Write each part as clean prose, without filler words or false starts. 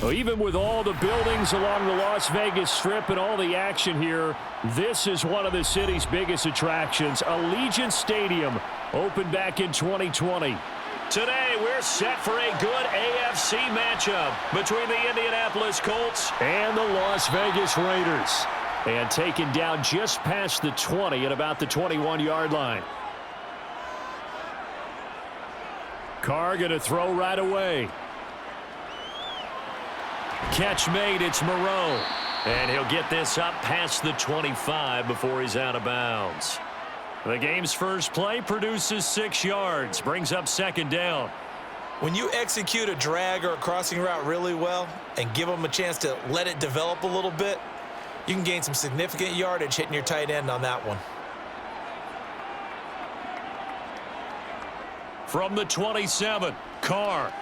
Well, even with all the buildings along the Las Vegas Strip and all the action here, this is one of the city's biggest attractions. Allegiant Stadium opened back in 2020. Today, we're set for a good AFC matchup between the Indianapolis Colts and the Las Vegas Raiders. And taken down just past the 20 at about the 21-yard line. Carr going to throw right away. Catch made, it's Moreau. And he'll get this up past the 25 before he's out of bounds. The game's first play produces 6 yards, brings up second down. When you execute a drag or a crossing route really well and give them a chance to let it develop a little bit, you can gain some significant yardage hitting your tight end on that one. From the 27, Carr.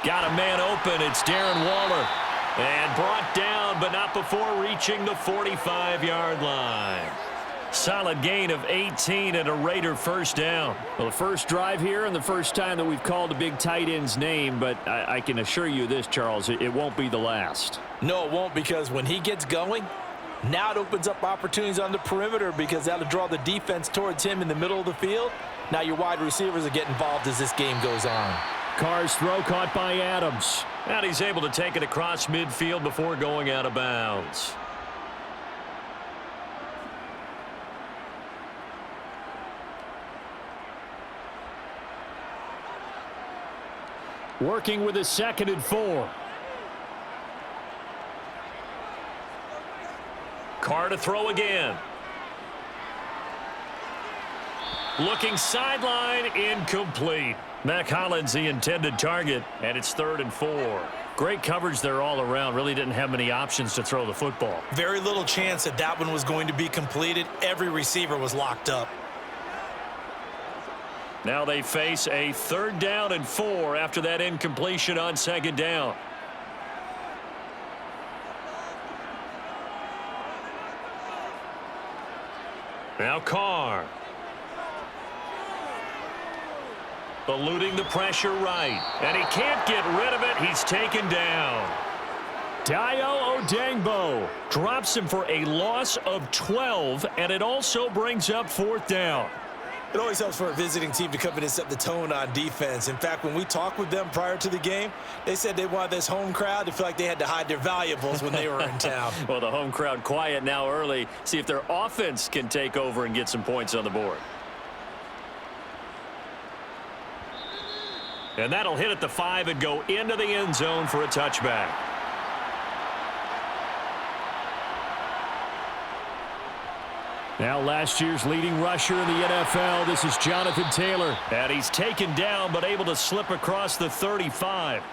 Got a man open. It's Darren Waller. And brought down, but not before reaching the 45-yard line. Solid gain of 18 and a Raider first down. Well, the first drive here and the first time that we've called a big tight end's name, but I can assure you this, Charles, it won't be the last. No, it won't, because when he gets going, now it opens up opportunities on the perimeter because that'll draw the defense towards him in the middle of the field. Now your wide receivers will get involved as this game goes on. Carr's throw caught by Adams. And he's able to take it across midfield before going out of bounds. Working with a 2nd and 4. Carr to throw again. Looking sideline, incomplete. Mac Hollins the intended target, and it's 3rd and 4. Great coverage there all around. Really didn't have many options to throw the football. Very little chance that that one was going to be completed. Every receiver was locked up. Now they face a 3rd down and 4 after that incompletion on 2nd down. Now Carr. Eluding the pressure right. And he can't get rid of it. He's taken down. Dayo Odeyingbo drops him for a loss of 12, and it also brings up 4th down. It always helps for a visiting team to come in and set the tone on defense. In fact, when we talked with them prior to the game, they said they wanted this home crowd to feel like they had to hide their valuables when they were in town. Well, the home crowd quiet now early. See if their offense can take over and get some points on the board. And that'll hit at the 5 and go into the end zone for a touchback. Now last year's leading rusher in the NFL, this is Jonathan Taylor. And he's taken down but able to slip across the 35.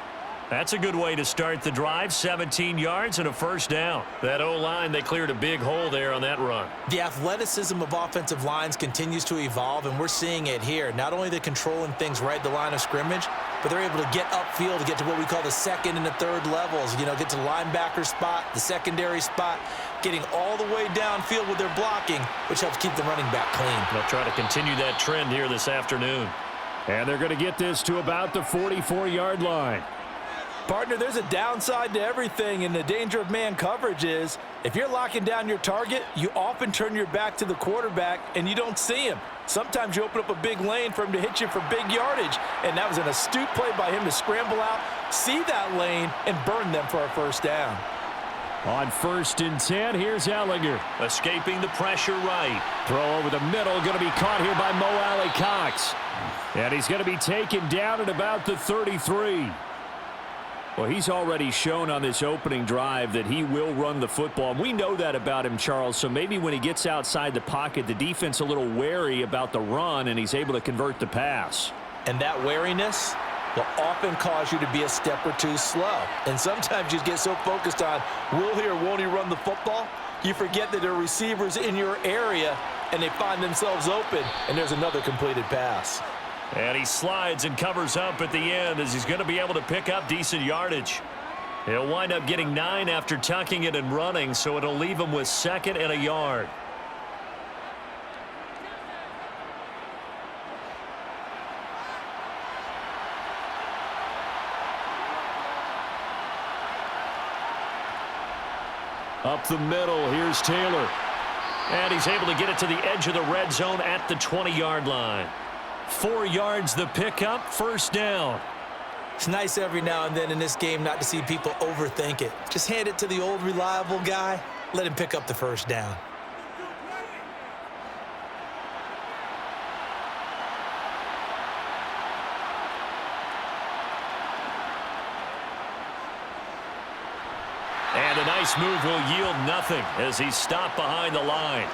That's a good way to start the drive. 17 yards and a first down. That O-line, they cleared a big hole there on that run. The athleticism of offensive lines continues to evolve, and we're seeing it here. Not only are they controlling things right at the line of scrimmage, but they're able to get upfield to get to what we call the 2nd and the 3rd levels. You know, get to the linebacker spot, the secondary spot, getting all the way downfield with their blocking, which helps keep the running back clean. They'll try to continue that trend here this afternoon. And they're going to get this to about the 44-yard line. Partner, there's a downside to everything, and the danger of man coverage is if you're locking down your target, you often turn your back to the quarterback and you don't see him. Sometimes you open up a big lane for him to hit you for big yardage, and that was an astute play by him to scramble out, see that lane, and burn them for a first down. On 1st and 10, here's Ellinger. Escaping the pressure right. Throw over the middle, going to be caught here by Mo Alley-Cox. And he's going to be taken down at about the 33. Well, he's already shown on this opening drive that he will run the football. We know that about him, Charles, so maybe when he gets outside the pocket, the defense a little wary about the run, and he's able to convert the pass. And that wariness will often cause you to be a step or two slow. And sometimes you get so focused on, will he or won't he run the football, you forget that there are receivers in your area, and they find themselves open, and there's another completed pass. And he slides and covers up at the end as he's going to be able to pick up decent yardage. He'll wind up getting 9 after tucking it and running, so it'll leave him with 2nd and a yard. Up the middle, here's Taylor. And he's able to get it to the edge of the red zone at the 20-yard line. 4 yards the pickup, first down. It's nice every now and then in this game not to see people overthink it. Just hand it to the old reliable guy, let him pick up the first down. And a nice move will yield nothing as he's stopped behind the line.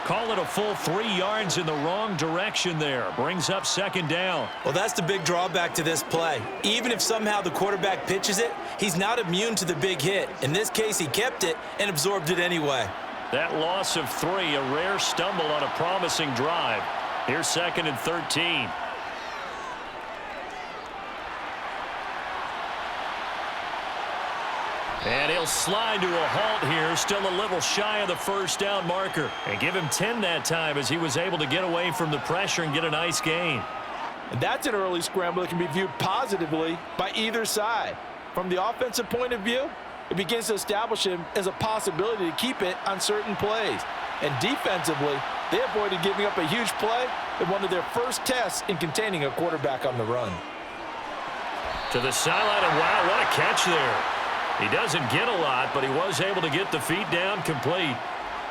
Call it a full 3 yards in the wrong direction there. Brings up second down. Well, that's the big drawback to this play. Even if somehow the quarterback pitches it, he's not immune to the big hit. In this case, he kept it and absorbed it anyway. That loss of 3, a rare stumble on a promising drive. Here's 2nd and 13. And he'll slide to a halt here, still a little shy of the first down marker. And give him 10 that time as he was able to get away from the pressure and get a nice gain. And that's an early scramble that can be viewed positively by either side. From the offensive point of view, it begins to establish him as a possibility to keep it on certain plays. And defensively, they avoided giving up a huge play in one of their first tests in containing a quarterback on the run. To the sideline, and wow, what a catch there. He doesn't get a lot, but he was able to get the feet down complete.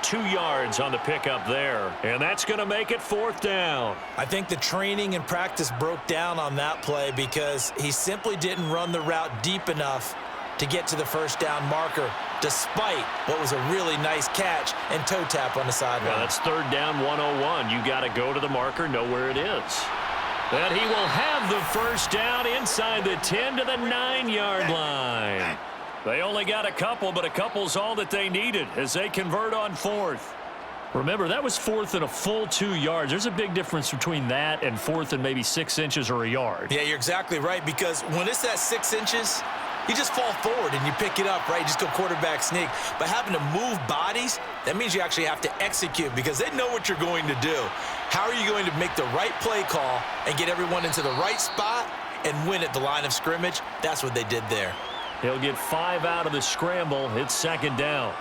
2 yards on the pickup there, and that's going to make it 4th down. I think the training and practice broke down on that play because he simply didn't run the route deep enough to get to the first down marker, despite what was a really nice catch and toe tap on the sideline. Yeah, that's 3rd down 101. You got to go to the marker, know where it is. And he will have the first down inside the 10 to the 9-yard line. They only got a couple, but a couple's all that they needed as they convert on 4th. Remember, that was 4th and a full 2 yards. There's a big difference between that and 4th and maybe 6 inches or a yard. Yeah, you're exactly right, because when it's that 6 inches, you just fall forward and you pick it up, right? You just go quarterback sneak. But having to move bodies, that means you actually have to execute because they know what you're going to do. How are you going to make the right play call and get everyone into the right spot and win at the line of scrimmage? That's what they did there. He'll get 5 out of the scramble. It's 2nd down.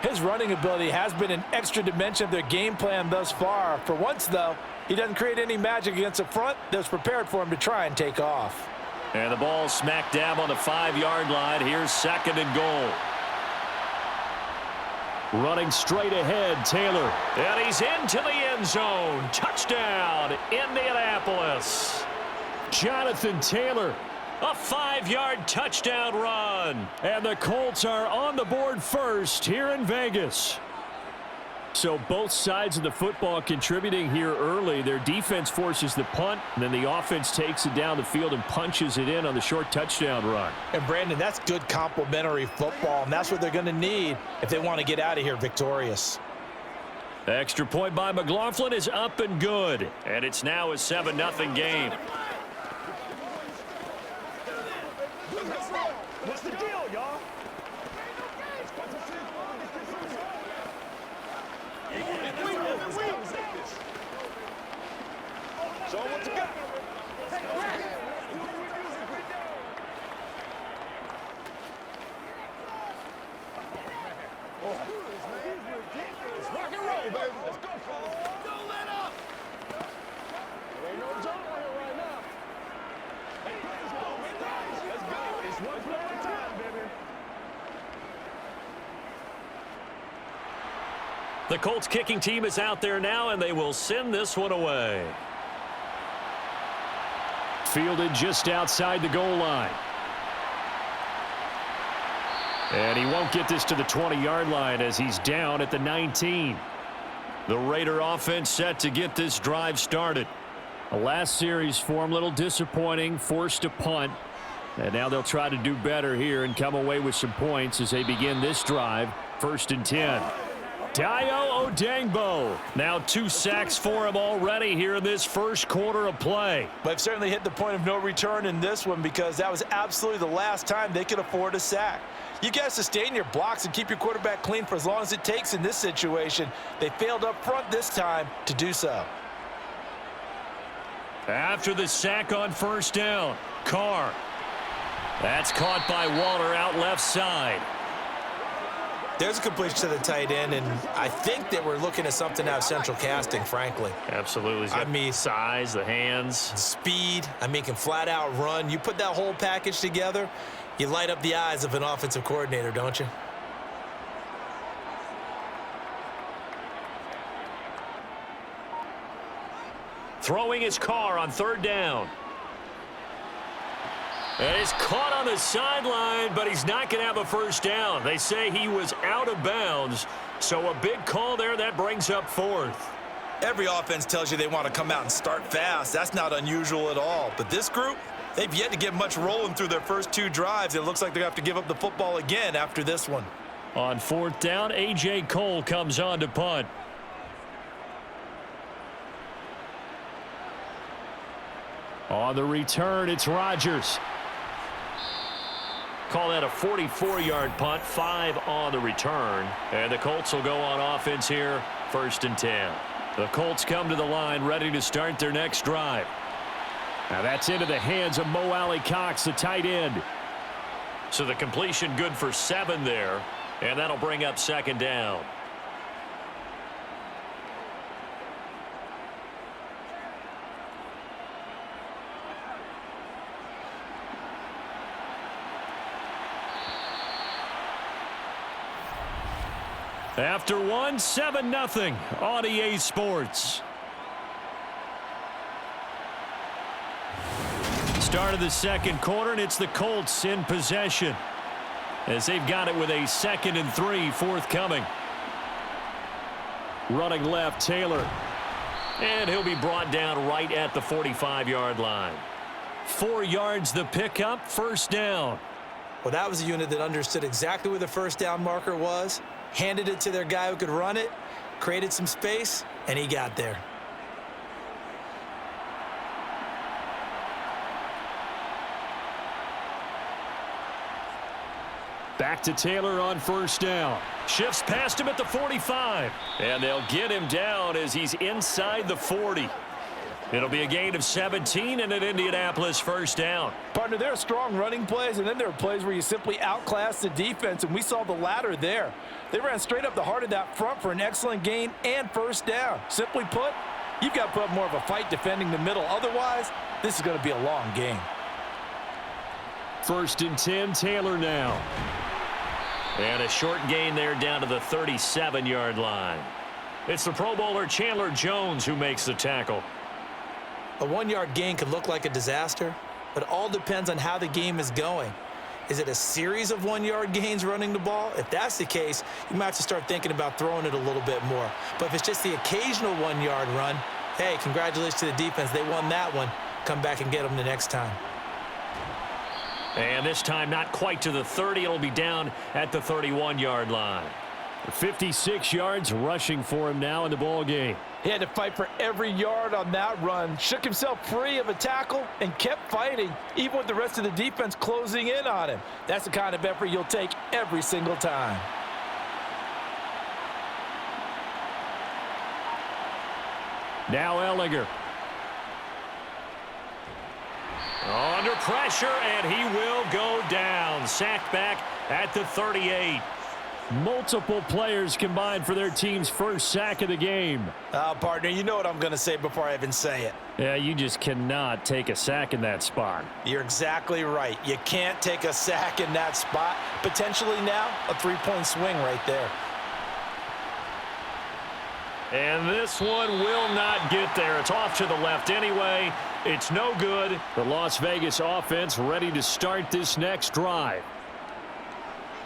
His running ability has been an extra dimension of their game plan thus far. For once, though, he doesn't create any magic against a front that was prepared for him to try and take off. And the ball smack dab on the 5-yard line. Here's 2nd and goal. Running straight ahead, Taylor. And he's into the end zone. Touchdown, Indianapolis. Jonathan Taylor. A 5-yard touchdown run. And the Colts are on the board first here in Vegas. So both sides of the football contributing here early. Their defense forces the punt, and then the offense takes it down the field and punches it in on the short touchdown run. And, Brandon, that's good complementary football, and that's what they're going to need if they want to get out of here victorious. Extra point by McLaughlin is up and good. And it's now a 7-0 game. What's the deal, y'all? So what you got? Let's rock and roll, baby. Let's go, fellas. Don't let up. There ain't no jump on here right now. Hey, let's go. Let's go. It's one play at a time, baby. The Colts kicking team is out there now, and they will send this one away. Fielded just outside the goal line. And he won't get this to the 20-yard line as he's down at the 19. The Raider offense set to get this drive started. The last series for him, a little disappointing, forced a punt. And now they'll try to do better here and come away with some points as they begin this drive. 1st and 10. Dayo Odangbo. Now 2 sacks for him already here in this first quarter of play. But they've certainly hit the point of no return in this one because that was absolutely the last time they could afford a sack. You got to sustain your blocks and keep your quarterback clean for as long as it takes in this situation. They failed up front this time to do so. After the sack on 1st down, Carr. That's caught by Waller out left side. There's a completion to the tight end, and I think that we're looking at something out of central casting, frankly. Absolutely. He's got the size, the hands. Speed. Can flat out run. You put that whole package together, you light up the eyes of an offensive coordinator, don't you? Throwing his car on third down. And he's caught on the sideline, but he's not going to have a first down. They say he was out of bounds, so a big call there. That brings up fourth. Every offense tells you they want to come out and start fast. That's not unusual at all. But this group, they've yet to get much rolling through their first two drives. It looks like they're going to have to give up the football again after this one. On fourth down, A.J. Cole comes on to punt. On the return, it's Rodgers. Call that a 44-yard punt, 5 on the return. And the Colts will go on offense here, 1st and 10. The Colts come to the line, ready to start their next drive. Now that's into the hands of Mo Alley-Cox, the tight end. So the completion good for 7 there, and that'll bring up 2nd down. After 1, 7-0 on EA Sports. Start of the second quarter, and it's the Colts in possession as they've got it with a 2nd and 3 forthcoming. Running left, Taylor. And he'll be brought down right at the 45-yard line. 4 yards the pickup, 1st down. Well, that was a unit that understood exactly where the first down marker was, handed it to their guy who could run it, created some space, and he got there. Back to Taylor on 1st down. Shifts past him at the 45. And they'll get him down as he's inside the 40. It'll be a gain of 17 and an Indianapolis 1st down. Partner, there are strong running plays, and then there are plays where you simply outclass the defense, and we saw the latter there. They ran straight up the heart of that front for an excellent gain and 1st down. Simply put, you've got to put up more of a fight defending the middle. Otherwise, this is going to be a long game. 1st and 10, Taylor now. And a short gain there down to the 37-yard line. It's the Pro Bowler Chandler Jones who makes the tackle. A 1-yard gain could look like a disaster, but it all depends on how the game is going. Is it a series of 1-yard gains running the ball? If that's the case, you might have to start thinking about throwing it a little bit more. But if it's just the occasional 1-yard run, hey, congratulations to the defense. They won that one. Come back and get them the next time. And this time not quite to the 30. It'll be down at the 31-yard line. 56 yards rushing for him now in the ball game. He had to fight for every yard on that run, shook himself free of a tackle, and kept fighting, even with the rest of the defense closing in on him. That's the kind of effort you'll take every single time. Now Ehlinger. Under pressure, and he will go down. Sacked back at the 38. Multiple players combined for their team's first sack of the game. Partner, you know what I'm going to say before I even say it. Yeah, you just cannot take a sack in that spot. You're exactly right. You can't take a sack in that spot. Potentially now, a 3-point swing right there. And this one will not get there. It's off to the left anyway. It's no good. The Las Vegas offense ready to start this next drive.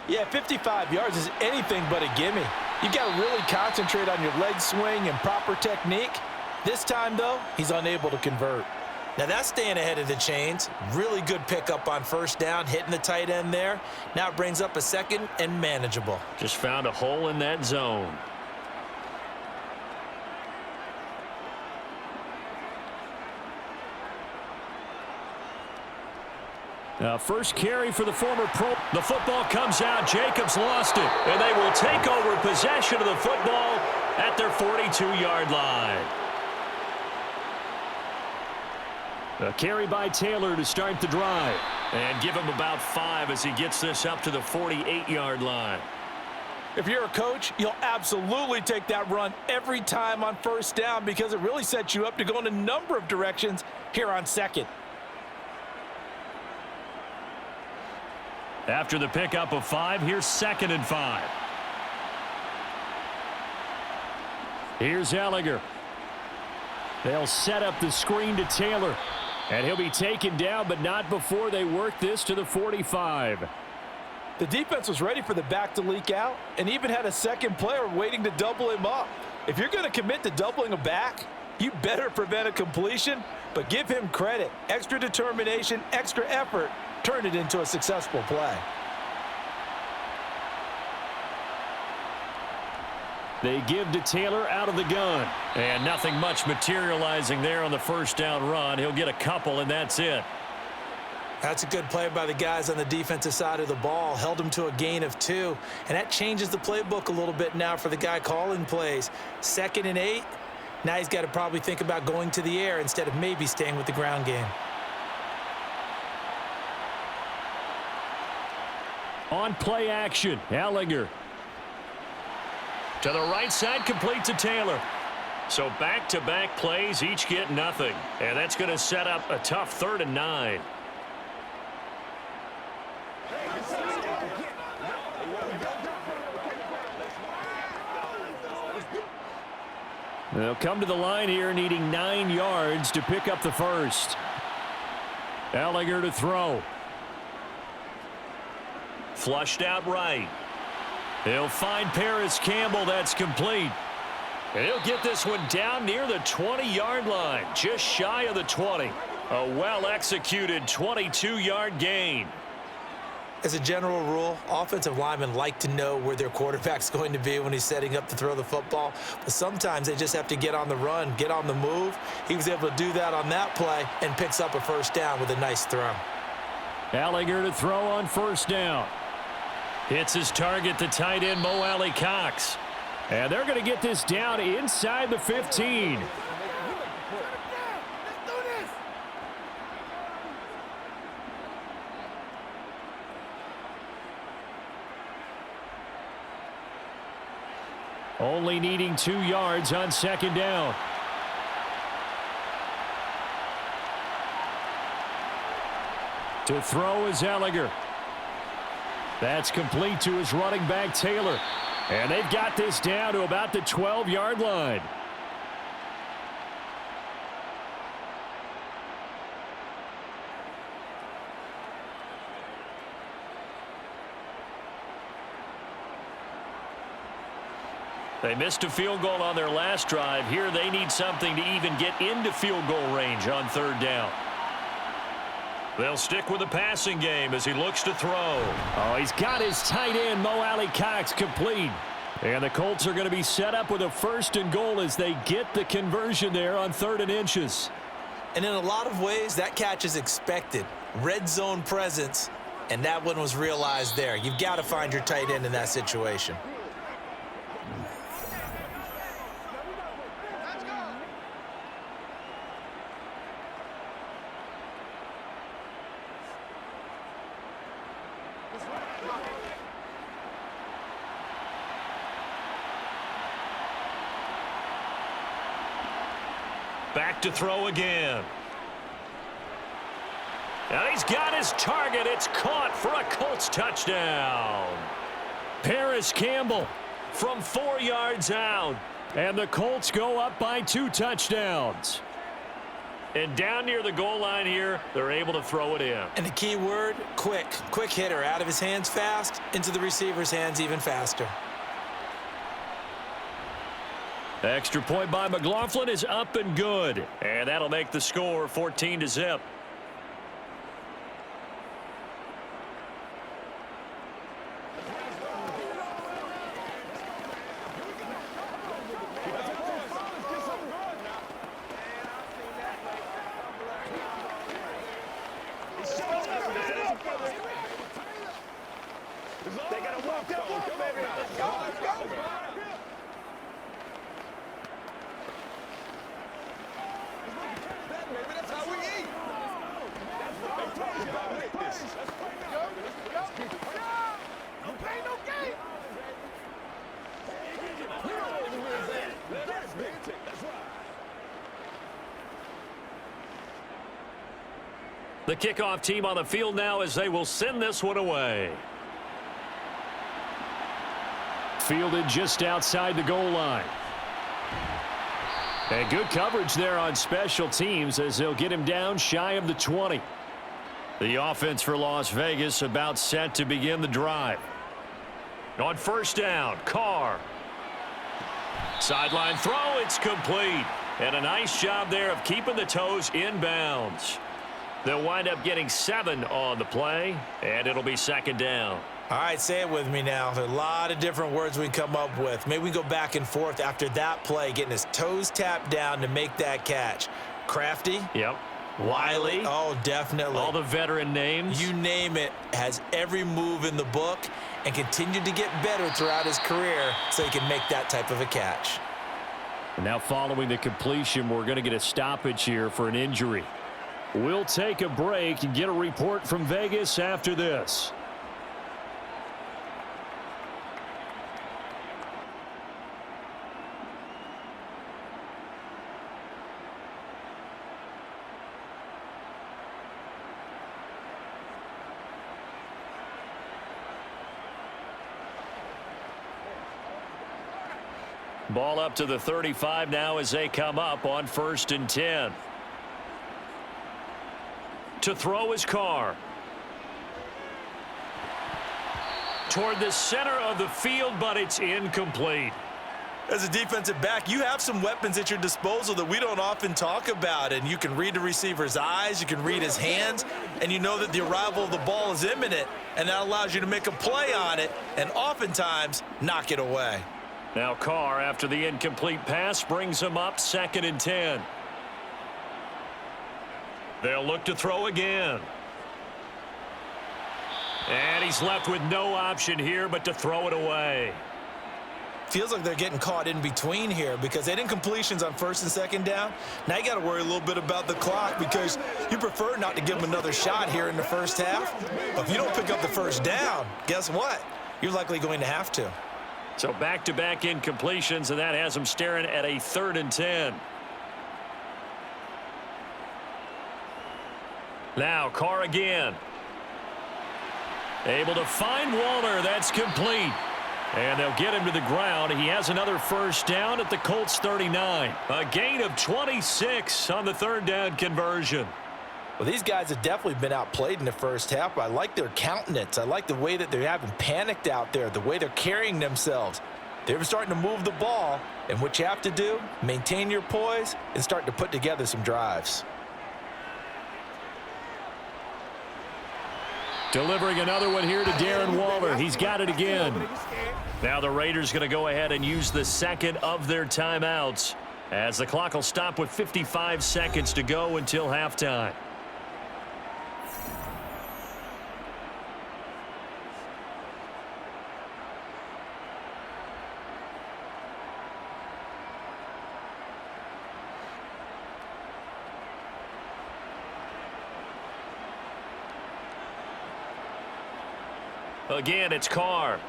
Yeah, 55 yards is anything but a gimme. You've got to really concentrate on your leg swing and proper technique. This time, though, he's unable to convert. Now, that's staying ahead of the chains. Really good pickup on 1st down, hitting the tight end there. Now it brings up a 2nd and manageable. Just found a hole in that zone. First carry for the former Pro. The football comes out. Jacobs lost it. And they will take over possession of the football at their 42-yard line. A carry by Taylor to start the drive. And give him about 5 as he gets this up to the 48-yard line. If you're a coach, you'll absolutely take that run every time on first down because it really sets you up to go in a number of directions here on second. After the pickup of 5, here's 2nd and 5. Here's Ellinger. They'll set up the screen to Taylor. And he'll be taken down, but not before they work this to the 45. The defense was ready for the back to leak out and even had a second player waiting to double him up. If you're going to commit to doubling a back, you better prevent a completion, but give him credit. Extra determination, extra effort, turn it into a successful play. They give to Taylor out of the gun. And nothing much materializing there on the first down run. He'll get a couple, and that's it. That's a good play by the guys on the defensive side of the ball. Held him to a gain of 2. And that changes the playbook a little bit now for the guy calling plays. 2nd and 8. Now he's got to probably think about going to the air instead of maybe staying with the ground game. On play action, Ellinger. To the right side, complete to Taylor. So back-to-back plays, each get nothing. And that's going to set up a tough 3rd and 9. They'll come to the line here needing 9 yards to pick up the first. Ellinger to throw. Flushed out right. He'll find Paris Campbell. That's complete. And he'll get this one down near the 20-yard line, just shy of the 20. A well-executed 22-yard gain. As a general rule, offensive linemen like to know where their quarterback's going to be when he's setting up to throw the football. But sometimes they just have to get on the run, get on the move. He was able to do that on that play and picks up a first down with a nice throw. Ellinger to throw on first down. Hits his target, the tight end, Mo Alley Cox. And they're going to get this down inside the 15. Only needing 2 yards on second down. To throw is Ellinger. That's complete to his running back, Taylor. And they've got this down to about the 12-yard line. They missed a field goal on their last drive. Here they need something to even get into field goal range on third down. They'll stick with the passing game as he looks to throw. Oh, he's got his tight end, Mo Alley Cox, complete. And the Colts are going to be set up with a 1st and goal as they get the conversion there on 3rd and inches. And in a lot of ways, that catch is expected. Red zone presence, and that one was realized there. You've got to find your tight end in that situation. Back to throw again. And he's got his target. It's caught for a Colts touchdown. Paris Campbell from 4 yards out. And the Colts go up by 2 touchdowns. And down near the goal line here, they're able to throw it in. And the key word, quick. Quick hitter. Out of his hands fast, into the receiver's hands even faster. Extra point by McLaughlin is up and good. And that'll make the score 14-0. They gotta walk that walk, baby. Let's go, let's go. Baby, that's how we eat. That's what they talk about with this. Don't play no game. The kickoff team on the field now as they will send this one away. Fielded just outside the goal line. And good coverage there on special teams as they'll get him down shy of the 20. The offense for Las Vegas about set to begin the drive. On first down, Carr. Sideline throw, it's complete. And a nice job there of keeping the toes in bounds. They'll wind up getting 7 on the play, and it'll be second down. All right, say it with me now. There are a lot of different words we can come up with. Maybe we go back and forth after that play, getting his toes tapped down to make that catch. Crafty. Yep. Wiley. Oh, definitely. All the veteran names. You name it. Has every move in the book and continued to get better throughout his career so he can make that type of a catch. Now following the completion, we're going to get a stoppage here for an injury. We'll take a break and get a report from Vegas after this. Ball up to the 35 now as they come up on 1st and 10. To throw his Carr. Toward the center of the field, but it's incomplete. As a defensive back, you have some weapons at your disposal that we don't often talk about, and you can read the receiver's eyes, you can read his hands, and you know that the arrival of the ball is imminent, and that allows you to make a play on it and oftentimes knock it away. Now Carr, after the incomplete pass, brings him up 2nd and 10. They'll look to throw again. And he's left with no option here but to throw it away. Feels like they're getting caught in between here because they did incompletions on 1st and 2nd down. Now you got to worry a little bit about the clock because you prefer not to give them another shot here in the first half. But if you don't pick up the first down, guess what? You're likely going to have to. So back-to-back incompletions, and that has them staring at a 3rd and 10. Now Carr again. Able to find Waller. That's complete. And they'll get him to the ground. He has another first down at the Colts 39. A gain of 26 on the 3rd down conversion. Well, these guys have definitely been outplayed in the first half, but I like their countenance. I like the way that they're having panicked out there, the way they're carrying themselves. They're starting to move the ball, and what you have to do, maintain your poise and start to put together some drives. Delivering another one here to Darren Waller. He's got it again. Now the Raiders going to go ahead and use the 2nd of their timeouts as the clock will stop with 55 seconds to go until halftime. Again, it's Carr.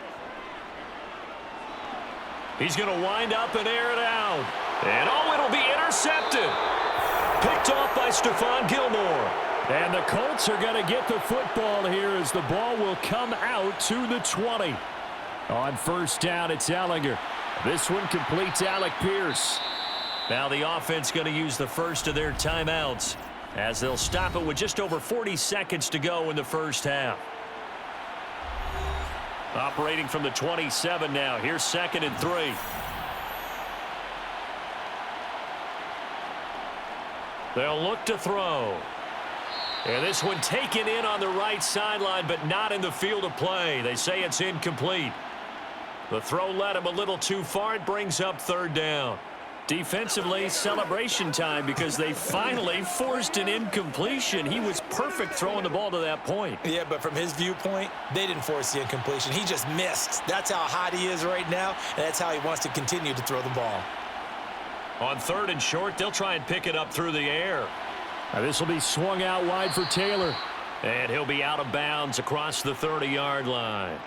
He's going to wind up and air it out. And, oh, it'll be intercepted. Picked off by Stephon Gilmore. And the Colts are going to get the football here as the ball will come out to the 20. On first down, it's Ellinger. This one completes Alec Pierce. Now the offense going to use the first of their timeouts as they'll stop it with just over 40 seconds to go in the first half. Operating from the 27 now. Here's 2nd and 3. They'll look to throw. And this one taken in on the right sideline, but not in the field of play. They say it's incomplete. The throw led him a little too far. It brings up 3rd down. Defensively, celebration time because they finally forced an incompletion. He was perfect throwing the ball to that point. Yeah, but from his viewpoint, they didn't force the incompletion. He just missed. That's how hot he is right now, and that's how he wants to continue to throw the ball. On 3rd and short, they'll try and pick it up through the air. Now this will be swung out wide for Taylor. And he'll be out of bounds across the 30-yard line.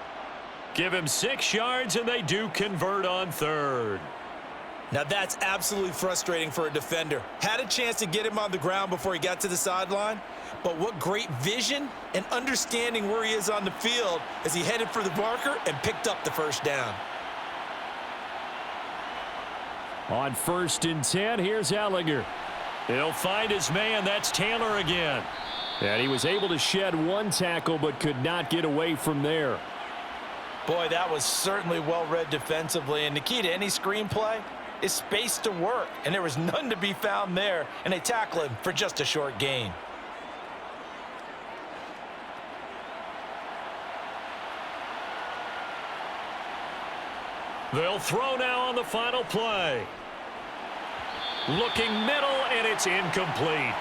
Give him 6 yards, and they do convert on 3rd. Now that's absolutely frustrating for a defender. Had a chance to get him on the ground before he got to the sideline, but what great vision and understanding where he is on the field as he headed for the marker and picked up the first down. On 1st and 10, here's Ellinger. He'll find his man. That's Taylor again. And he was able to shed one tackle but could not get away from there. Boy, that was certainly well-read defensively, and the key to any screenplay is space to work, and there was none to be found there, and they tackle him for just a short gain. They'll throw now on the final play. Looking middle, and it's incomplete.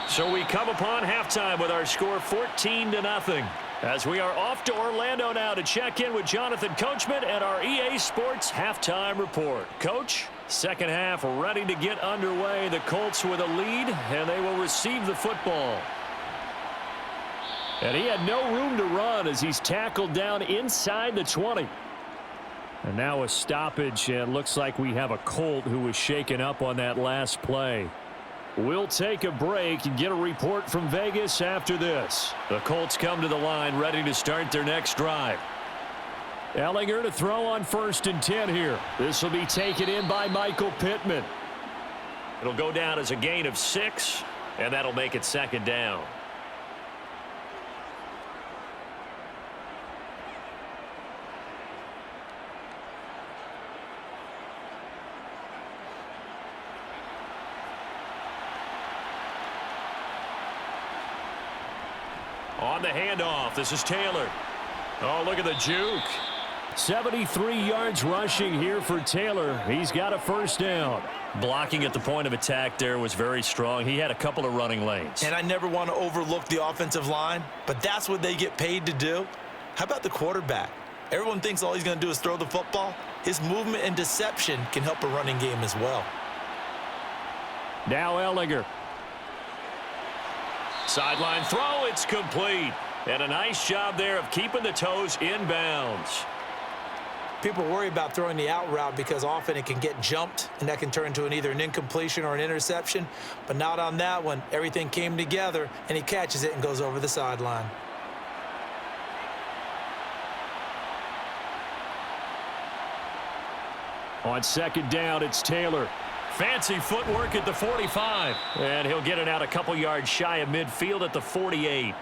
So we come upon halftime with our score 14-0. As we are off to Orlando now to check in with Jonathan Coachman and our EA Sports halftime report. Coach, second half ready to get underway. The Colts with a lead, and they will receive the football. And he had no room to run as he's tackled down inside the 20. And now a stoppage, and looks like we have a Colt who was shaken up on that last play. We'll take a break and get a report from Vegas after this. The Colts come to the line ready to start their next drive. Ellinger to throw on 1st and 10 here. This will be taken in by Michael Pittman. It'll go down as a gain of 6, and that'll make it 2nd down. On the handoff, this is Taylor. Oh, look at the juke. 73 yards rushing here for Taylor. He's got a 1st down. Blocking at the point of attack there was very strong. He had a couple of running lanes. And I never want to overlook the offensive line, but that's what they get paid to do. How about the quarterback? Everyone thinks all he's going to do is throw the football. His movement and deception can help a running game as well. Now Ellinger. Sideline throw, it's complete. And a nice job there of keeping the toes inbounds. People worry about throwing the out route because often it can get jumped, and that can turn into either an incompletion or an interception. But not on that one. Everything came together, and he catches it and goes over the sideline. On 2nd down, it's Taylor. Fancy footwork at the 45. And he'll get it out a couple yards shy of midfield at the 48.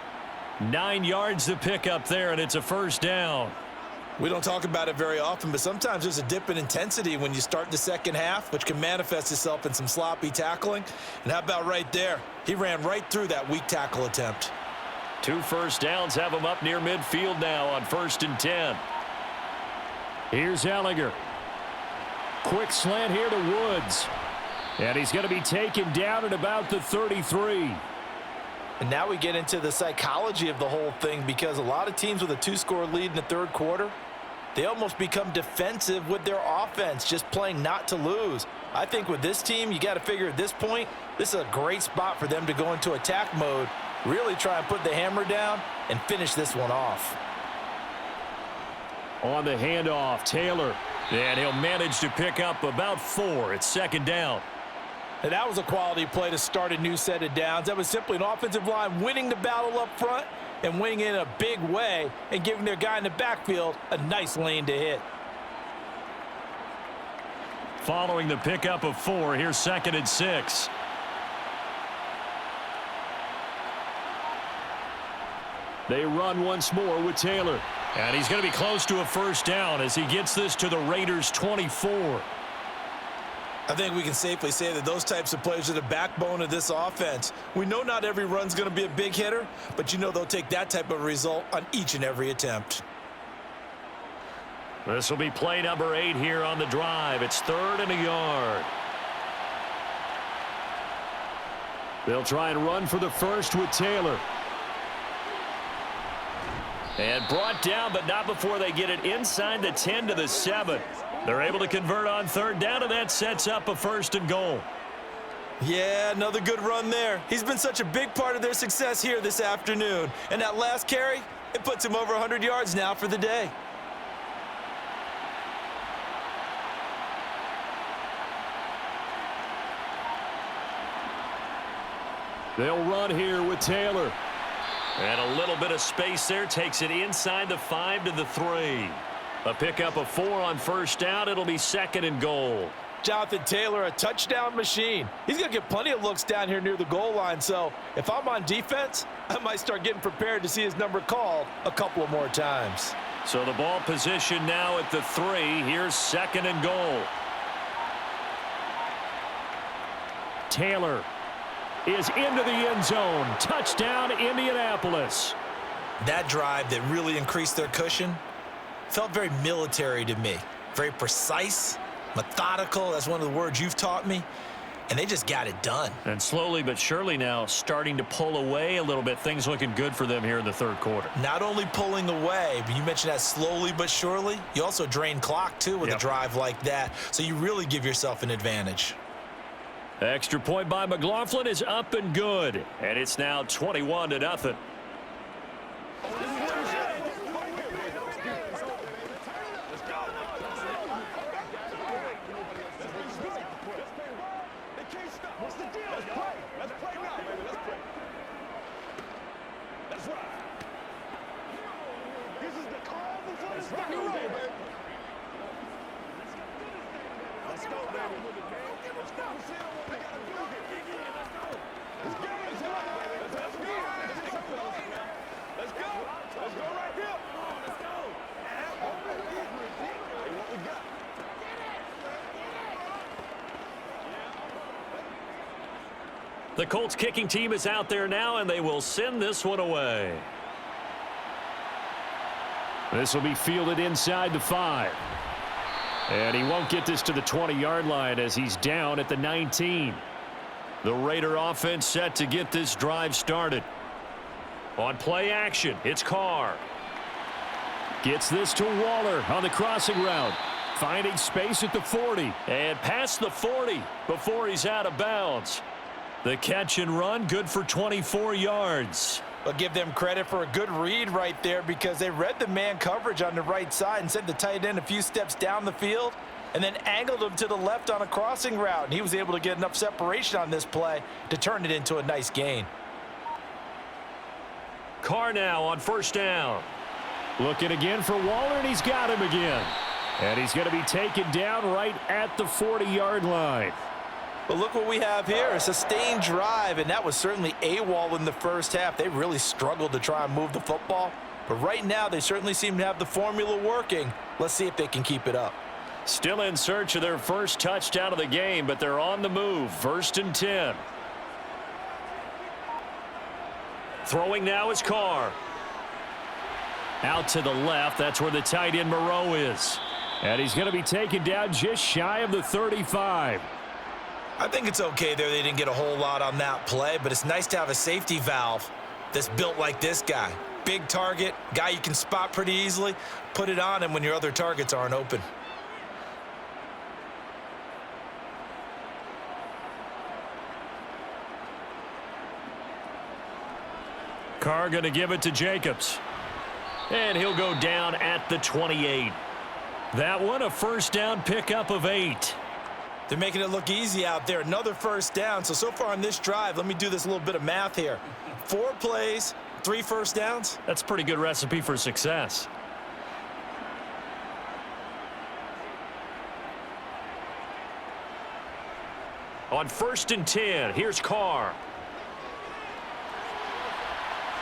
9 yards to pick up there, and it's a 1st down. We don't talk about it very often, but sometimes there's a dip in intensity when you start the second half, which can manifest itself in some sloppy tackling. And how about right there? He ran right through that weak tackle attempt. 2 first downs have him up near midfield now on 1st and 10. Here's Ellinger. Quick slant here to Woods. And he's going to be taken down at about the 33. And now we get into the psychology of the whole thing, because a lot of teams with a 2-score lead in the 3rd quarter, they almost become defensive with their offense, just playing not to lose. I think with this team, you got to figure at this point, this is a great spot for them to go into attack mode, really try and put the hammer down and finish this one off. On the handoff, Taylor. And he'll manage to pick up about 4. It's 2nd down. And that was a quality play to start a new set of downs. That was simply an offensive line winning the battle up front and winning it in a big way and giving their guy in the backfield a nice lane to hit. Following the pickup of 4, here's 2nd and 6. They run once more with Taylor. And he's going to be close to a 1st down as he gets this to the Raiders' 24. I think we can safely say that those types of plays are the backbone of this offense. We know not every run's going to be a big hitter, but you know they'll take that type of result on each and every attempt. This will be play number 8 here on the drive. It's 3rd and a yard. They'll try and run for the 1st with Taylor. And brought down, but not before they get it inside the 10 to the 7. They're able to convert on 3rd down, and that sets up a 1st and goal. Yeah, another good run there. He's been such a big part of their success here this afternoon. And that last carry, it puts him over 100 yards now for the day. They'll run here with Taylor. And a little bit of space there takes it inside the 5 to the 3. A pickup of 4 on first down. It'll be 2nd and goal. Jonathan Taylor, a touchdown machine. He's going to get plenty of looks down here near the goal line. So if I'm on defense, I might start getting prepared to see his number called a couple of more times. So the ball position now at the 3. Here's 2nd and goal. Taylor is into the end zone. Touchdown, Indianapolis. That drive that really increased their cushion felt very military to me. Very precise, methodical. That's one of the words you've taught me. And they just got it done. And slowly but surely now starting to pull away a little bit. Things looking good for them here in the 3rd quarter. Not only pulling away, but you mentioned that slowly but surely. You also drain clock, too, with a drive like that. So you really give yourself an advantage. Extra point by McLaughlin is up and good. And it's now 21-0. What's the deal? Let's play. Let's play now, baby. Let's play. That's right. This is the call before the rock and roll, baby. Let's go, baby. Let's go. We see what we gotta do here. Let's go. Let's go. Let's go, baby. Let's go. Let's go. Let's go right here. Let's go. Hey, what we got? The Colts kicking team is out there now, and they will send this one away. This will be fielded inside the 5. And he won't get this to the 20-yard line as he's down at the 19. The Raider offense set to get this drive started. On play action, it's Carr. Gets this to Waller on the crossing route. Finding space at the 40. And past the 40 before he's out of bounds. The catch and run, good for 24 yards. I'll give them credit for a good read right there because they read the man coverage on the right side and sent the tight end a few steps down the field and then angled him to the left on a crossing route. And he was able to get enough separation on this play to turn it into a nice gain. Carr now on first down. Looking again for Waller, and he's got him again. And he's going to be taken down right at the 40-yard line. But look what we have here, a sustained drive, and that was certainly AWOL in the first half. They really struggled to try and move the football. But right now, they certainly seem to have the formula working. Let's see if they can keep it up. Still in search of their first touchdown of the game, but they're on the move. 1st and 10. Throwing now is Carr. Out to the left, that's where the tight end Moreau is. And he's going to be taken down just shy of the 35. I think it's okay there. They didn't get a whole lot on that play, but it's nice to have a safety valve that's built like this guy. Big target, guy you can spot pretty easily. Put it on him when your other targets aren't open. Carr going to give it to Jacobs. And he'll go down at the 28. That one a first down pickup of 8. They're making it look easy out there. Another first down. So far on this drive, let me do this little bit of math here. 4 plays, 3 first downs. That's a pretty good recipe for success. On 1st and 10, here's Carr.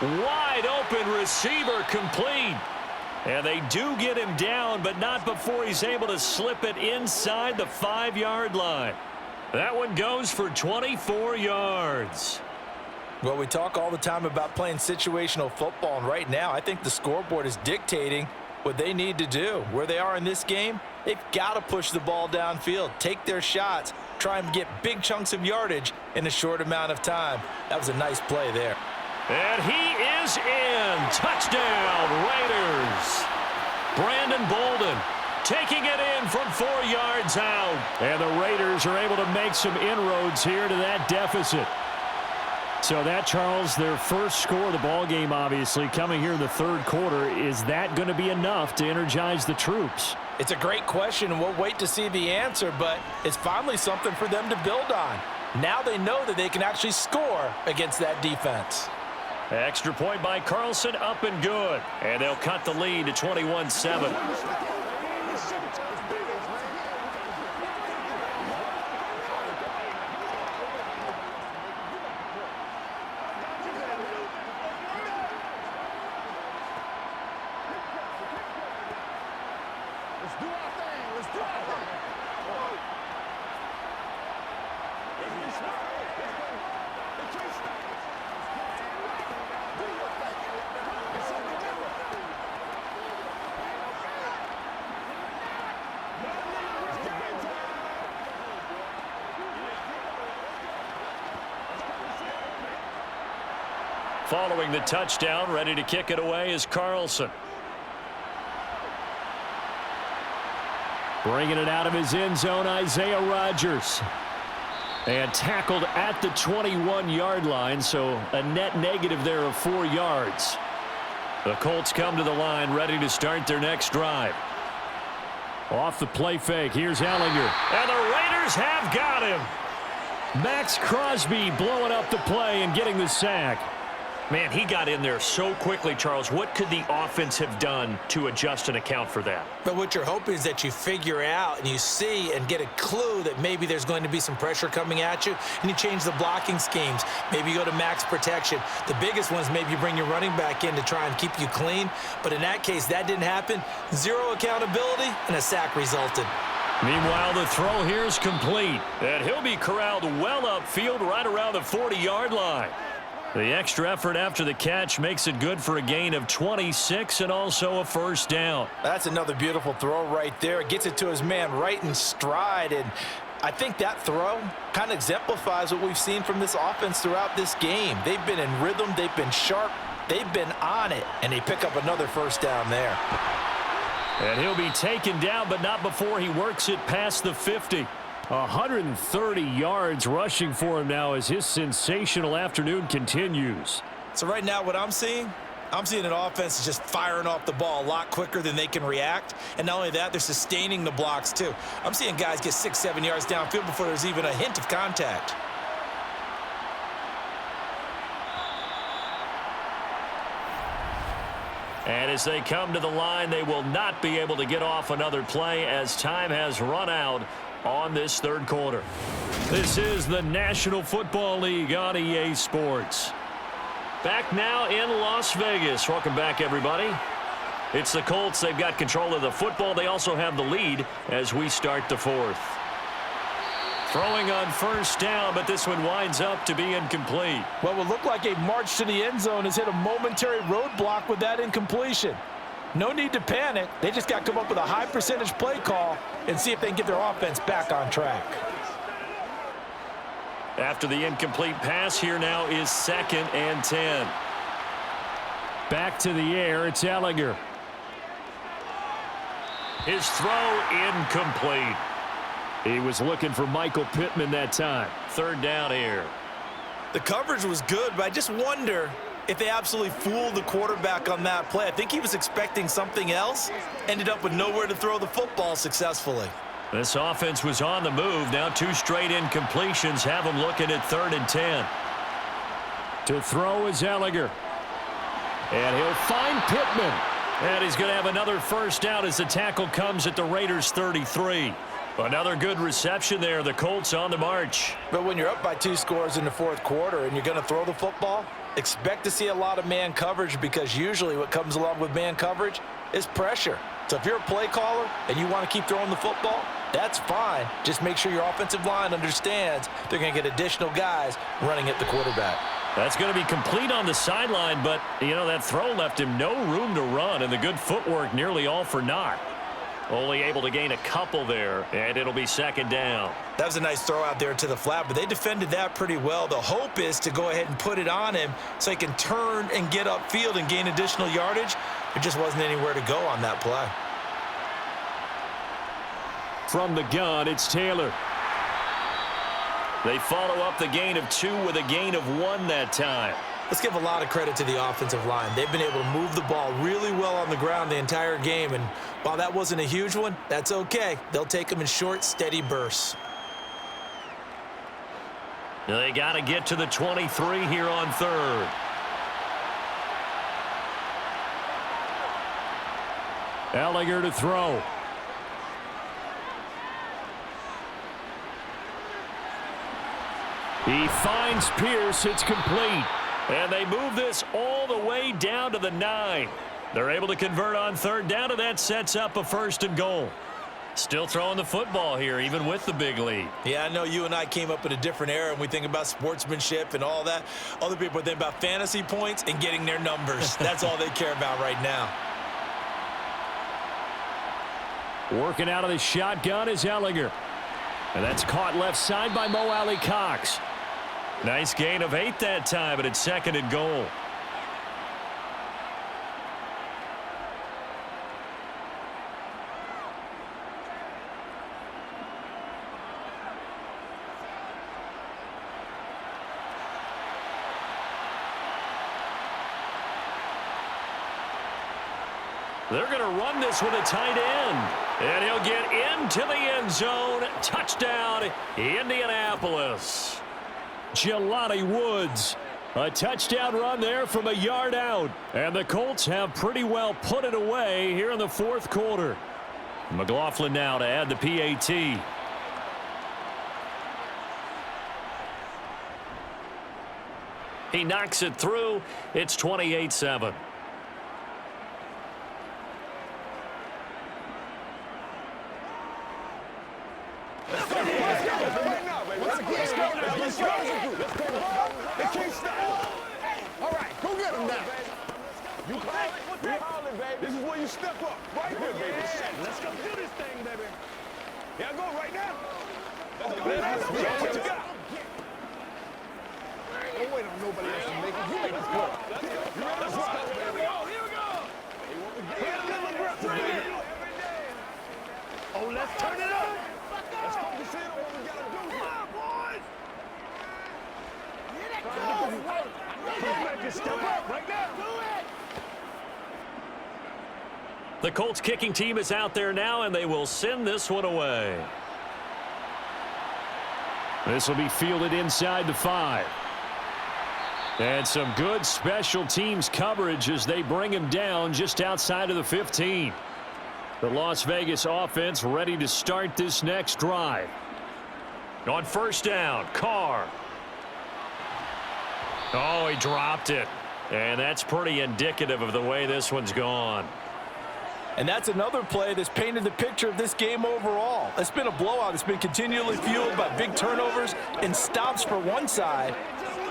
Wide open receiver complete. And they do get him down, but not before he's able to slip it inside the 5-yard line. That one goes for 24 yards. Well, we talk all the time about playing situational football, and right now I think the scoreboard is dictating what they need to do. Where they are in this game, they've got to push the ball downfield, take their shots, try and get big chunks of yardage in a short amount of time. That was a nice play there. And he is in. Touchdown, Raiders. Brandon Bolden taking it in from 4 yards out. And the Raiders are able to make some inroads here to that deficit. So that, Charles, their first score of the ball game, obviously, coming here in the 3rd quarter. Is that going to be enough to energize the troops? It's a great question, and we'll wait to see the answer, but it's finally something for them to build on. Now they know that they can actually score against that defense. Extra point by Carlson, up and good. And they'll cut the lead to 21-7. Let's do our thing. Let's do our thing. Following the touchdown, ready to kick it away is Carlson. Bringing it out of his end zone, Isaiah Rodgers. And tackled at the 21-yard line, so a net negative there of 4 yards. The Colts come to the line, ready to start their next drive. Off the play fake, here's Ellinger. And the Raiders have got him. Max Crosby blowing up the play and getting the sack. Man, he got in there so quickly, Charles. What could the offense have done to adjust and account for that? But what you're hoping is that you figure out and you see and get a clue that maybe there's going to be some pressure coming at you, and you change the blocking schemes. Maybe you go to max protection. The biggest one is maybe you bring your running back in to try and keep you clean. But in that case, that didn't happen. Zero accountability, and a sack resulted. Meanwhile, the throw here is complete. And he'll be corralled well upfield right around the 40-yard line. The extra effort after the catch makes it good for a gain of 26 and also a first down. That's another beautiful throw right there. It gets it to his man right in stride. And I think that throw kind of exemplifies what we've seen from this offense throughout this game. They've been in rhythm. They've been sharp. They've been on it. And they pick up another first down there. And he'll be taken down, but not before he works it past the 50. 130 yards rushing for him now as his sensational afternoon continues. So right now what I'm seeing an offense is just firing off the ball a lot quicker than they can react. And not only that, they're sustaining the blocks too. I'm seeing guys get 6-7 yards downfield before there's even a hint of contact. And as they come to the line, they will not be able to get off another play as time has run out on this third quarter. This is the National Football League on EA Sports. Back now in Las Vegas. Welcome back, everybody. It's the Colts. They've got control of the football. They also have the lead as we start the fourth. Throwing on first down, but this one winds up to be incomplete. What will look like a march to the end zone has hit a momentary roadblock with that incompletion. No need to panic. They just got to come up with a high percentage play call and see if they can get their offense back on track. After the incomplete pass, here now is 2nd and 10. Back to the air, it's Ellinger. His throw incomplete. He was looking for Michael Pittman that time. 3rd down here. The coverage was good, but I just wonder if they absolutely fooled the quarterback on that play. I think he was expecting something else, ended up with nowhere to throw the football successfully. This offense was on the move. Now 2 straight incompletions have them looking at 3rd and 10. To throw is Ellinger. And he'll find Pittman. And he's going to have another first down as the tackle comes at the Raiders' 33. Another good reception there. The Colts on the march. But when you're up by 2 scores in the 4th quarter and you're going to throw the football, expect to see a lot of man coverage, because usually what comes along with man coverage is pressure. So if you're a play caller and you want to keep throwing the football, that's fine. Just make sure your offensive line understands they're going to get additional guys running at the quarterback. That's going to be complete on the sideline, but, you know, that throw left him no room to run, and the good footwork nearly all for naught. Only able to gain a couple there, and it'll be 2nd down. That was a nice throw out there to the flat, but they defended that pretty well. The hope is to go ahead and put it on him so he can turn and get upfield and gain additional yardage. There just wasn't anywhere to go on that play. From the gun, it's Taylor. They follow up the gain of 2 with a gain of 1 that time. Let's give a lot of credit to the offensive line. They've been able to move the ball really well on the ground the entire game, and while that wasn't a huge one, that's okay. They'll take them in short, steady bursts. They got to get to the 23 here on third. Ellinger to throw. He finds Pierce. It's complete. And they move this all the way down to the 9. They're able to convert on third down, and that sets up a 1st and goal. Still throwing the football here, even with the big lead. Yeah, I know you and I came up in a different era, and we think about sportsmanship and all that. Other people think about fantasy points and getting their numbers. That's all they care about right now. Working out of the shotgun is Ellinger. And that's caught left side by Mo Alley Cox. Nice gain of 8 that time, but it's 2nd and goal. They're going to run this with a tight end. And he'll get into the end zone. Touchdown, Indianapolis. Jelani Woods. A touchdown run there from a yard out. And the Colts have pretty well put it away here in the 4th quarter. McLaughlin now to add the PAT. He knocks it through. It's 28-7. This is where you step up. Right here, baby. Let's go do this thing, baby. Yeah, go right now. Let's go. Let's go. What you got? Don't wait on nobody else to make it. You make this play. Let's go. Here we go. Here we go. Get a little breath right here. Oh, let's turn it up. Let's focus in on what we got to do here. Come on, boys. Get it go. Step up right now. Do it. The Colts kicking team is out there now, and they will send this one away. This will be fielded inside the 5. And some good special teams coverage as they bring him down just outside of the 15. The Las Vegas offense ready to start this next drive. On 1st down, Carr. Oh, he dropped it. And that's pretty indicative of the way this one's gone. And that's another play that's painted the picture of this game overall. It's been a blowout. It's been continually fueled by big turnovers and stops for one side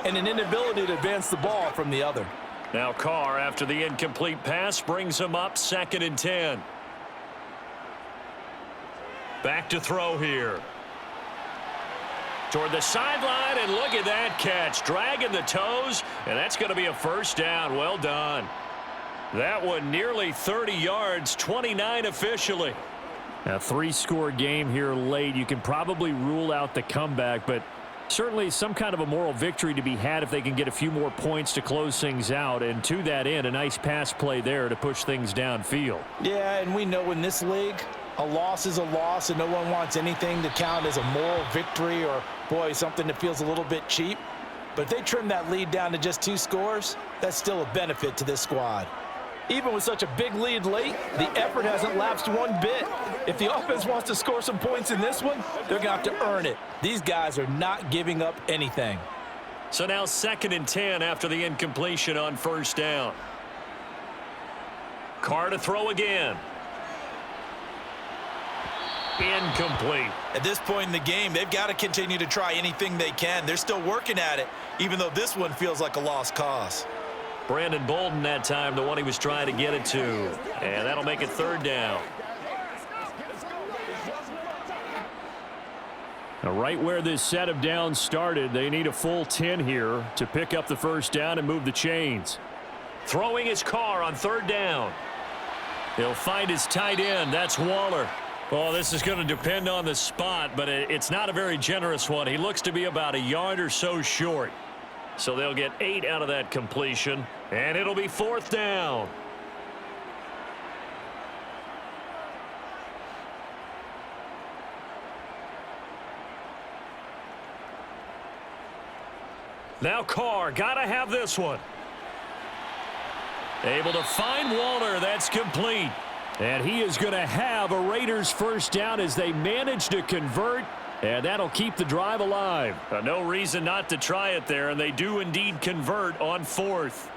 and an inability to advance the ball from the other. Now Carr, after the incomplete pass, brings him up 2nd and 10. Back to throw here. Toward the sideline, and look at that catch. Dragging the toes, and that's going to be a 1st down. Well done. That one nearly 30 yards, 29 officially. A 3-score game here late. You can probably rule out the comeback, but certainly some kind of a moral victory to be had if they can get a few more points to close things out. And to that end, a nice pass play there to push things downfield. Yeah, and we know in this league, a loss is a loss, and no one wants anything to count as a moral victory or, boy, something that feels a little bit cheap. But if they trim that lead down to just 2 scores, that's still a benefit to this squad. Even with such a big lead late, the effort hasn't lapsed one bit. If the offense wants to score some points in this one, they're going to have to earn it. These guys are not giving up anything. So now 2nd and 10 after the incompletion on 1st down. Carr to throw again. Incomplete. At this point in the game, they've got to continue to try anything they can. They're still working at it, even though this one feels like a lost cause. Brandon Bolden that time, the one he was trying to get it to. And that'll make it 3rd down. Now, right where this set of downs started, they need a full 10 here to pick up the 1st down and move the chains. Throwing his Carr on 3rd down. He'll find his tight end. That's Waller. Well, this is going to depend on the spot, but it's not a very generous one. He looks to be about a yard or so short. So they'll get 8 out of that completion, and it'll be 4th down. Now Carr, gotta have this one. Able to find Waller. That's complete. And he is going to have a Raiders first down as they manage to convert, and that'll keep the drive alive. No reason not to try it there, and they do indeed convert on 4th.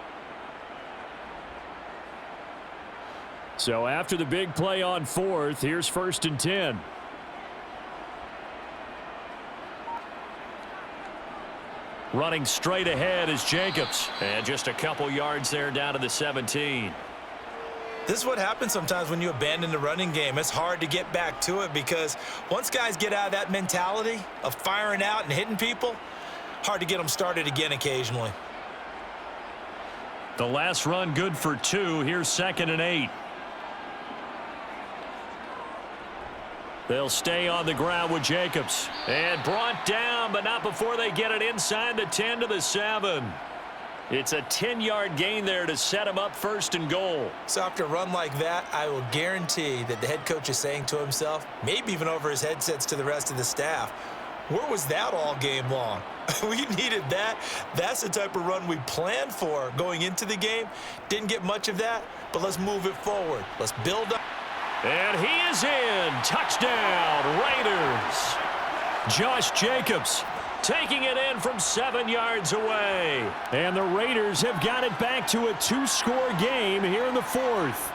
So after the big play on 4th, here's 1st and 10. Running straight ahead is Jacobs. And just a couple yards there down to the 17. This is what happens sometimes when you abandon the running game. It's hard to get back to it because once guys get out of that mentality of firing out and hitting people, hard to get them started again occasionally. The last run good for 2. Here's 2nd and 8. They'll stay on the ground with Jacobs. And brought down, but not before they get it inside the 10 to the 7. It's a 10-yard gain there to set him up 1st and goal. So after a run like that, I will guarantee that the head coach is saying to himself, maybe even over his headsets to the rest of the staff, where was that all game long? We needed that. That's the type of run we planned for going into the game. Didn't get much of that, but let's move it forward. Let's build up. And he is in. Touchdown, Raiders. Josh Jacobs taking it in from 7 yards away. And the Raiders have got it back to a 2-score game here in the 4th.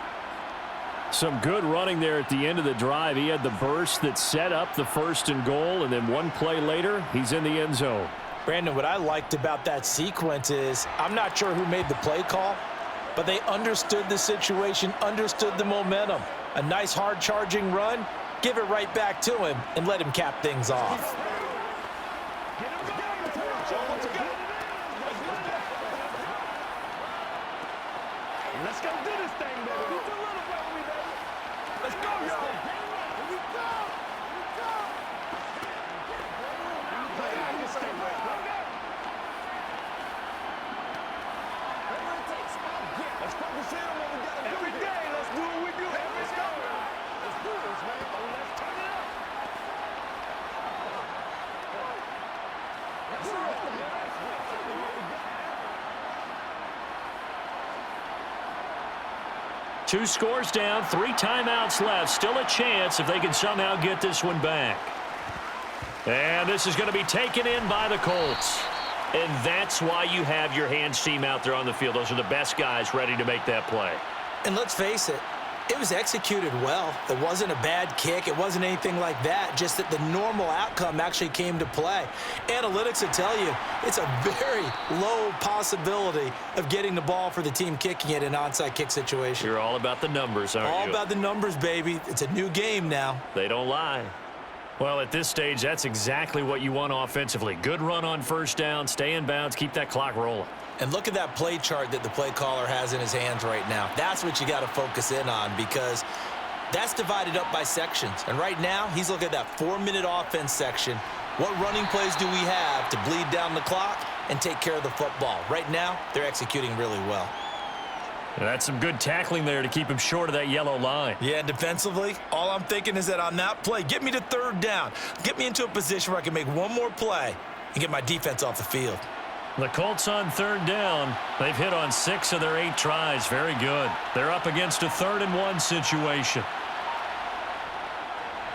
Some good running there at the end of the drive. He had the burst that set up the 1st and goal, and then one play later, he's in the end zone. Brandon, what I liked about that sequence is I'm not sure who made the play call, but they understood the situation, understood the momentum. A nice hard-charging run, give it right back to him, and let him cap things off. Let's go do this thing, baby. Let's go, y'all. Here we go. Play this thing, let's focus in on what we got to do. Every day, let's do what we do. Let's go. Let's do this, man. Let's turn it up. Let's go. 2 scores down, 3 timeouts left. Still a chance if they can somehow get this one back. And this is going to be taken in by the Colts. And that's why you have your hands team out there on the field. Those are the best guys ready to make that play. And let's face it, it was executed well. It wasn't a bad kick. It wasn't anything like that. Just that the normal outcome actually came to play. Analytics will tell you it's a very low possibility of getting the ball for the team kicking it in an onside kick situation. You're all about the numbers, aren't you? All about the numbers, baby. It's a new game now. They don't lie. Well, at this stage, that's exactly what you want offensively. Good run on 1st down, stay in bounds, keep that clock rolling. And look at that play chart that the play caller has in his hands right now. That's what you got to focus in on because that's divided up by sections. And right now, he's looking at that 4-minute offense section. What running plays do we have to bleed down the clock and take care of the football? Right now, they're executing really well. And that's some good tackling there to keep him short of that yellow line. Yeah, defensively, all I'm thinking is that on that play, get me to 3rd down. Get me into a position where I can make one more play and get my defense off the field. The Colts on 3rd down. They've hit on 6 of their 8 tries. Very good. They're up against a 3rd and 1 situation.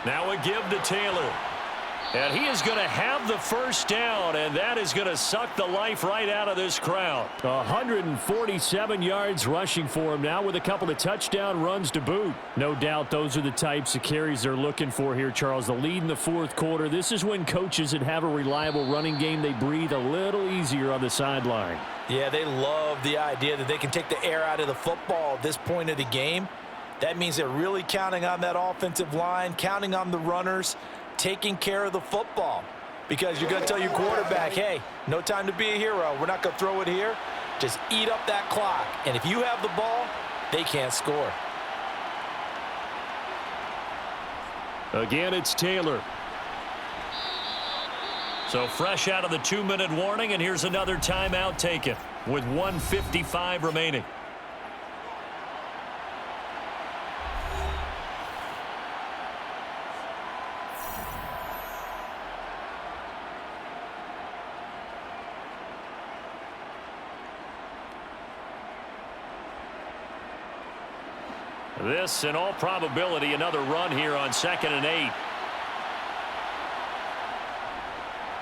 Now a give to Taylor. And he is going to have the 1st down, and that is going to suck the life right out of this crowd. 147 yards rushing for him now with a couple of touchdown runs to boot. No doubt those are the types of carries they're looking for here, Charles. The lead in the 4th quarter. This is when coaches that have a reliable running game, they breathe a little easier on the sideline. Yeah, they love the idea that they can take the air out of the football at this point of the game. That means they're really counting on that offensive line, counting on the runners, taking care of the football, because you're going to tell your quarterback, hey, no time to be a hero. We're not going to throw it here. Just eat up that clock. And if you have the ball, they can't score. Again, it's Taylor. So fresh out of the 2-minute warning, and here's another timeout taken with 1:55 remaining. This, in all probability, another run here on 2nd and 8.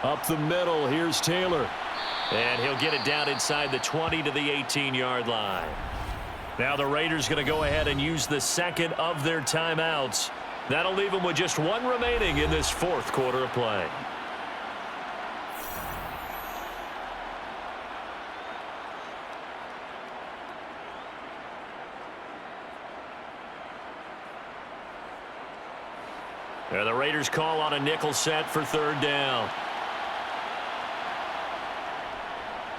Up the middle, here's Taylor. And he'll get it down inside the 20 to the 18-yard line. Now the Raiders going to go ahead and use the second of their timeouts. That'll leave them with just one remaining in this fourth quarter of play. And the Raiders call on a nickel set for 3rd down.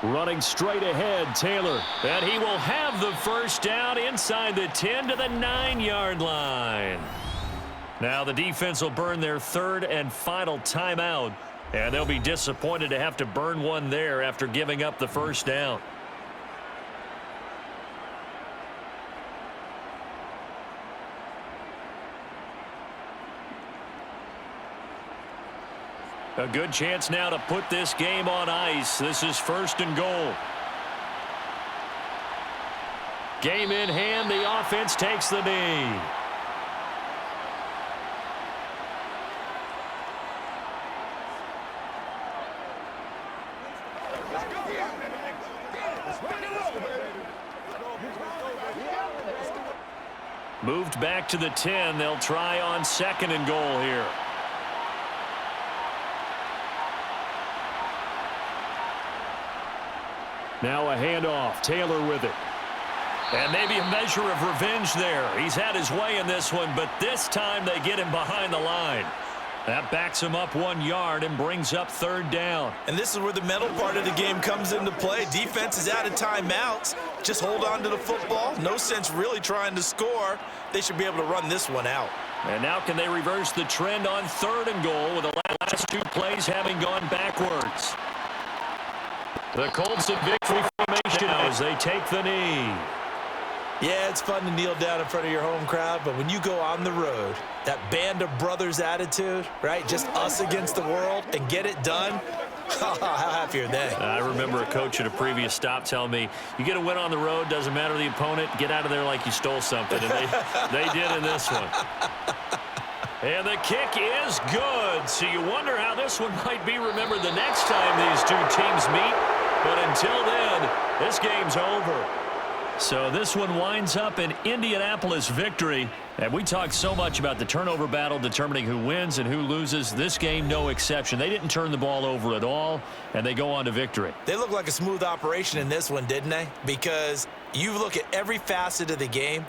Running straight ahead, Taylor. And he will have the first down inside the 10 to the 9-yard line. Now the defense will burn their 3rd and final timeout, and they'll be disappointed to have to burn one there after giving up the first down. A good chance now to put this game on ice. This is 1st and goal. Game in hand. The offense takes the knee. Moved back to the 10. They'll try on 2nd and goal here. Now a handoff. Taylor with it. And maybe a measure of revenge there. He's had his way in this one, but this time they get him behind the line. That backs him up 1 yard and brings up 3rd down. And this is where the mental part of the game comes into play. Defense is out of timeouts. Just hold on to the football. No sense really trying to score. They should be able to run this one out. And now can they reverse the trend on 3rd and goal with the last 2 plays having gone backwards? The Colts in victory formation as they take the knee. Yeah, it's fun to kneel down in front of your home crowd, but when you go on the road, that band of brothers attitude, right? Just us against the world and get it done. How happy are they? I remember a coach at a previous stop telling me, you get a win on the road, doesn't matter the opponent, get out of there like you stole something. And they did in this one. And the kick is good. So you wonder how this one might be remembered the next time these two teams meet. But until then, this game's over. So this one winds up an Indianapolis victory. And we talked so much about the turnover battle determining who wins and who loses. This game, no exception. They didn't turn the ball over at all, and they go on to victory. They look like a smooth operation in this one, didn't they? Because you look at every facet of the game,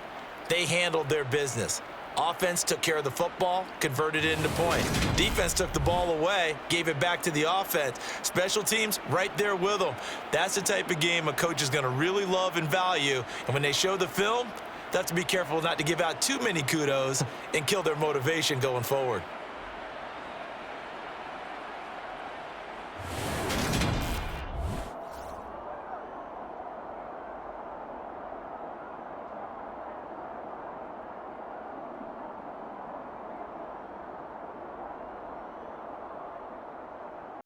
they handled their business. Offense took care of the football, converted it into points. Defense took the ball away, gave it back to the offense. Special teams right there with them. That's the type of game a coach is going to really love and value. And when they show the film, they have to be careful not to give out too many kudos and kill their motivation going forward.